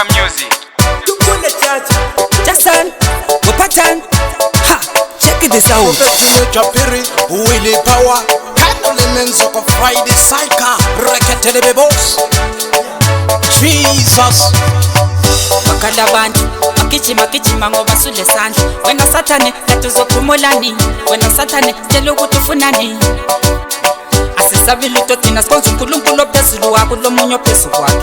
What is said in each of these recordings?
Fire music. Jackson, Wapatan, ha, check this out. Japiri, Willie Power, Elements of a Friday Psycha, Rekete boss. Jesus. Wakanda bantu, makichima ngoba sule sandla. Wena Sathane, latuzophumula nini? Wena Sathane, tshela ukuthi ufuna nini? Asisabi lutho thina sikhonza uNkulunkulu ophezulu wakho lomunye ophezulu kwakhe.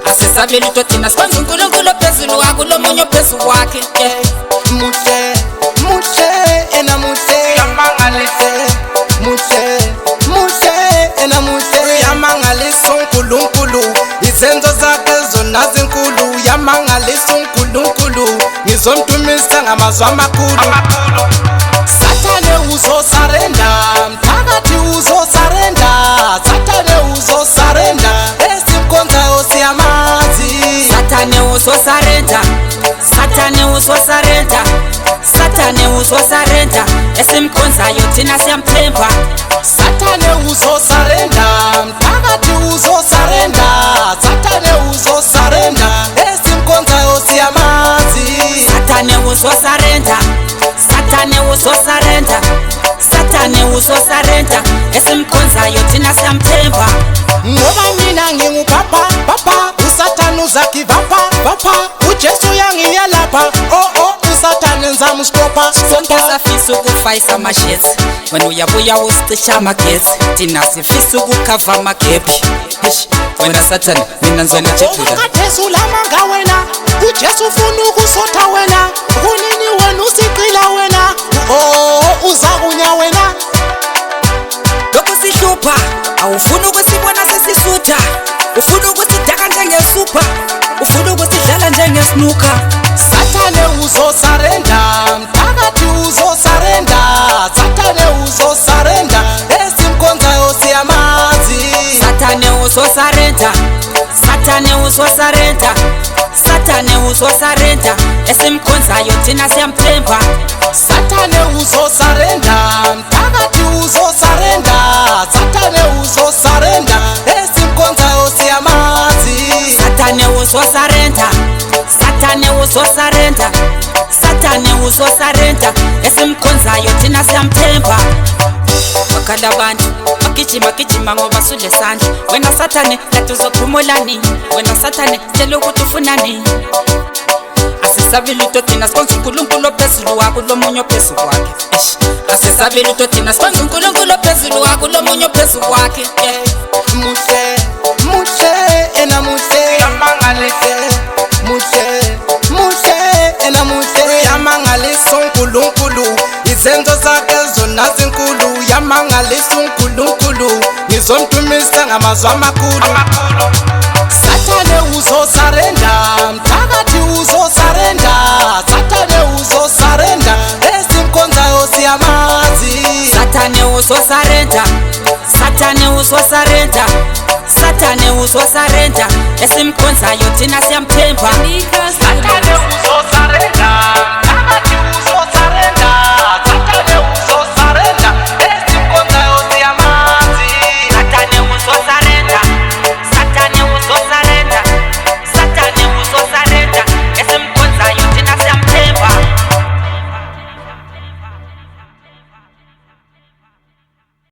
Asisabi lutho thina sikhonza uNkulunkulu ophezulu wakho lomunye ophezulu kwakhe. Muhle ena muhle yamangalise. Muhle ena muhle yamangalisa uNkulunkulu. Izenzo zakhe zona zinkulu yamangalisa uNkulunkulu. Ngizomdumisa ngamazwi amakhulu. Sathane uzosarenda, mphakathi uzosarenda. Sathane uzosarenda, esimkhonzayo siyamazi. Sathane uzosarenda, Sathane uzosarenda, Sathane uzosarenda, esimkhonzayo thina siyamthemba. Sathane uzosarenda, mphakathi uzosarenda. Sathane uzosarenda, esimkhonzayo siyamazi. Sathane uzosarenda, Sathane uzosarenda, Sathane uzosarenda, esimkhonzayo thina siyamthemba. Ngoba mina ngingupapa, papa, uSathane uzakivapha, vapha. uJesu yangiyalapha, oh, uSathane ngizamustopa, Sonke safisa ukufayisa amashethi, wena uyabuya usicisha amagetsi. Thina sifisa ukukhava amagebhi. Wena Sathane, mina ngizona chephula. uJesu lamanga wena, uJesu ufuna ukusotha wena. Kunini wena usiqila wena, oh, uzakunya wena. Lokhu sihlupha, awufuni ukusibona sesisutha. Ufuna ukusidaka njengesupha, ufuna ukusidlala njengesnooker. Sathane uzosarenda, mphakathi uzosarenda. Sathane uzosarenda, esimkhonzayo siyamazi. Sathane uzosarenda, Sathane uzosarenda, Sathane uzosarenda, esimkhonzayo thina siyamthemba. Sathane uzosarenda, mphakathi uzosarenda. Sathane uzosarenda, esimkhonzayo siyamazi. Sathane uzosarenda, Sathane uzosarenda, Sathane uzosarenda, esimkhonzayo thina siyamthemba. Wakanda bantu, makijima ngoba sule sandla. Wena Sathane, latuzophumula nini? Wena Sathane, tshela ukuthi ufuna nini? Asisabi lutho thina sikhonza uNkulunkulu ophezulu wakho lomunye ophezulu kwakhe. Asisabi lutho thina sikhonza uNkulunkulu ophezulu wakho lomunye ophezulu kwakhe. Muhle ena muhle yamangalise. Muhle ena muhle yamangalisa uNkulunkulu. Izenzo zakhe zona zinkulu yamangalisa uNkulunkulu. Ngizomdumisa ngamazwi amakhulu. Sathane uzosarenda, mphakathi uzosarenda. Sathane uzosarenda, esimkhonzayo siyamazi. Sathane uzosarenda, Sathane uzosarenda, Sathane uzosarenda, esimkhonzayo thina siyamthemba. Sathane